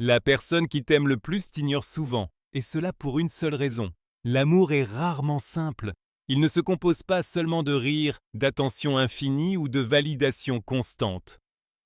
La personne qui t'aime le plus t'ignore souvent, et cela pour une seule raison. L'amour est rarement simple. Il ne se compose pas seulement de rire, d'attention infinie ou de validation constante.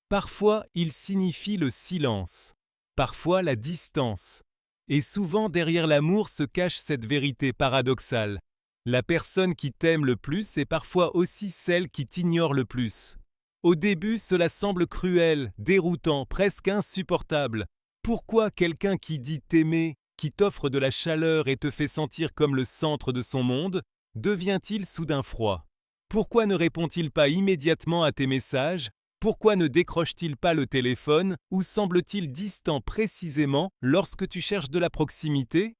Parfois, il signifie le silence, parfois la distance. Et souvent, derrière l'amour se cache cette vérité paradoxale. La personne qui t'aime le plus est parfois aussi celle qui t'ignore le plus. Au début, cela semble cruel, déroutant, presque insupportable. Pourquoi quelqu'un qui dit t'aimer, qui t'offre de la chaleur et te fait sentir comme le centre de son monde, devient-il soudain froid? Pourquoi ne répond-il pas immédiatement à tes messages? Pourquoi ne décroche-t-il pas le téléphone ou semble-t-il distant précisément lorsque tu cherches de la proximité?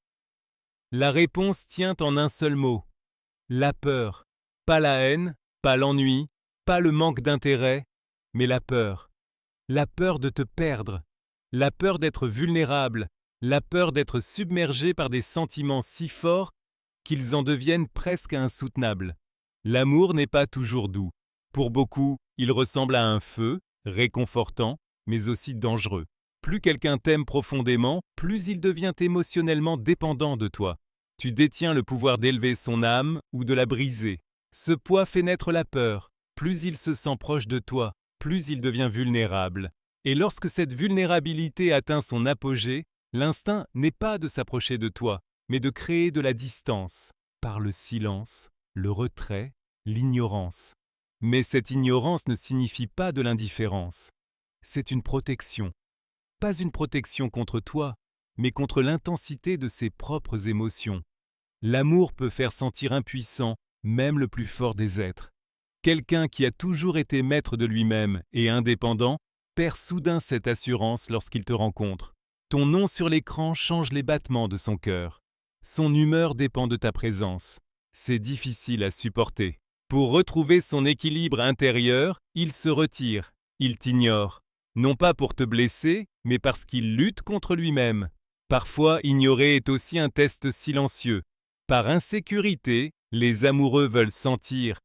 La réponse tient en un seul mot. La peur. Pas la haine, pas l'ennui, pas le manque d'intérêt, mais la peur. La peur de te perdre. La peur d'être vulnérable. La peur d'être submergé par des sentiments si forts qu'ils en deviennent presque insoutenables. L'amour n'est pas toujours doux. Pour beaucoup, il ressemble à un feu, réconfortant, mais aussi dangereux. Plus quelqu'un t'aime profondément, plus il devient émotionnellement dépendant de toi. Tu détiens le pouvoir d'élever son âme ou de la briser. Ce poids fait naître la peur. Plus il se sent proche de toi, plus il devient vulnérable. Et lorsque cette vulnérabilité atteint son apogée, l'instinct n'est pas de s'approcher de toi, mais de créer de la distance, par le silence, le retrait, l'ignorance. Mais cette ignorance ne signifie pas de l'indifférence. C'est une protection. Pas une protection contre toi, mais contre l'intensité de ses propres émotions. L'amour peut faire sentir impuissant même le plus fort des êtres. Quelqu'un qui a toujours été maître de lui-même et indépendant perd soudain cette assurance lorsqu'il te rencontre. Ton nom sur l'écran change les battements de son cœur. Son humeur dépend de ta présence. C'est difficile à supporter. Pour retrouver son équilibre intérieur, il se retire, il t'ignore. Non pas pour te blesser, mais parce qu'il lutte contre lui-même. Parfois, ignorer est aussi un test silencieux. Par insécurité, les amoureux veulent sentir.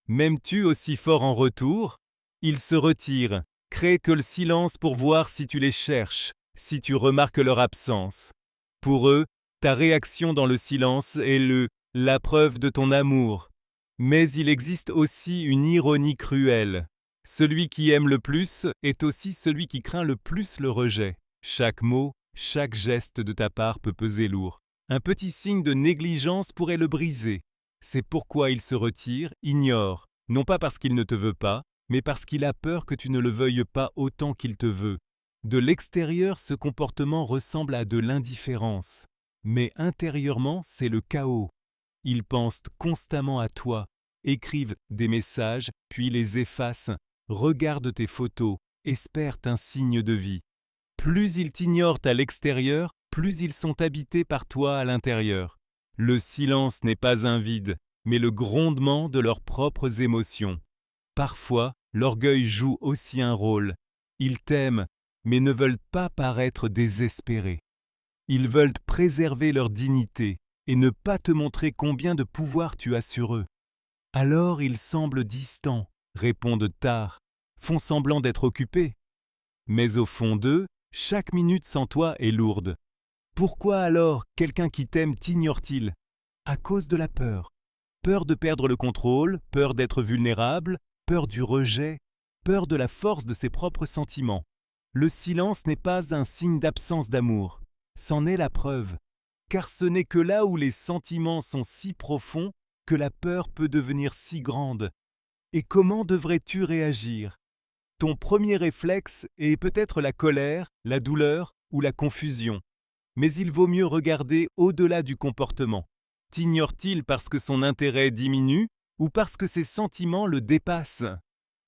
M'aimes-tu aussi fort en retour? Ils se retirent, créent que le silence pour voir si tu les cherches, si tu remarques leur absence. Pour eux, ta réaction dans le silence est la preuve de ton amour. Mais il existe aussi une ironie cruelle. Celui qui aime le plus est aussi celui qui craint le plus le rejet. Chaque mot, chaque geste de ta part peut peser lourd. Un petit signe de négligence pourrait le briser. C'est pourquoi il se retire, ignore, non pas parce qu'il ne te veut pas, mais parce qu'il a peur que tu ne le veuilles pas autant qu'il te veut. De l'extérieur, ce comportement ressemble à de l'indifférence. Mais intérieurement, c'est le chaos. Ils pensent constamment à toi, écrivent des messages, puis les effacent, regardent tes photos, espèrent un signe de vie. Plus ils t'ignorent à l'extérieur, plus ils sont habités par toi à l'intérieur. Le silence n'est pas un vide, mais le grondement de leurs propres émotions. Parfois, l'orgueil joue aussi un rôle. Ils t'aiment, mais ne veulent pas paraître désespérés. Ils veulent préserver leur dignité et ne pas te montrer combien de pouvoir tu as sur eux. Alors ils semblent distants, répondent tard, font semblant d'être occupés. Mais au fond d'eux, chaque minute sans toi est lourde. Pourquoi alors quelqu'un qui t'aime t'ignore-t-il? À cause de la peur. Peur de perdre le contrôle, peur d'être vulnérable, peur du rejet, peur de la force de ses propres sentiments. Le silence n'est pas un signe d'absence d'amour, c'en est la preuve. Car ce n'est que là où les sentiments sont si profonds que la peur peut devenir si grande. Et comment devrais-tu réagir? Ton premier réflexe est peut-être la colère, la douleur ou la confusion. Mais il vaut mieux regarder au-delà du comportement. T'ignore-t-il parce que son intérêt diminue ou parce que ses sentiments le dépassent?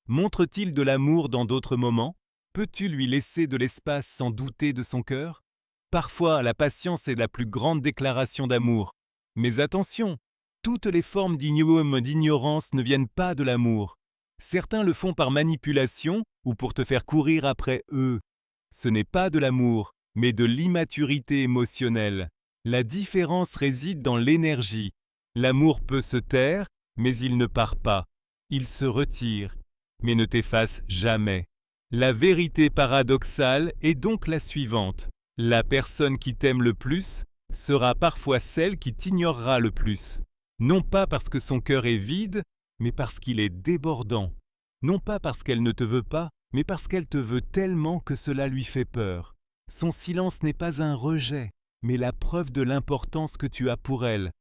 Montre-t-il de l'amour dans d'autres moments? Peux-tu lui laisser de l'espace sans douter de son cœur? Parfois, la patience est la plus grande déclaration d'amour. Mais attention, toutes les formes d'ignorance ne viennent pas de l'amour. Certains le font par manipulation ou pour te faire courir après eux. Ce n'est pas de l'amour, mais de l'immaturité émotionnelle. La différence réside dans l'énergie. L'amour peut se taire, mais il ne part pas. Il se retire, mais ne t'efface jamais. La vérité paradoxale est donc la suivante. La personne qui t'aime le plus sera parfois celle qui t'ignorera le plus. Non pas parce que son cœur est vide, mais parce qu'il est débordant. Non pas parce qu'elle ne te veut pas, mais parce qu'elle te veut tellement que cela lui fait peur. Son silence n'est pas un rejet, mais la preuve de l'importance que tu as pour elle,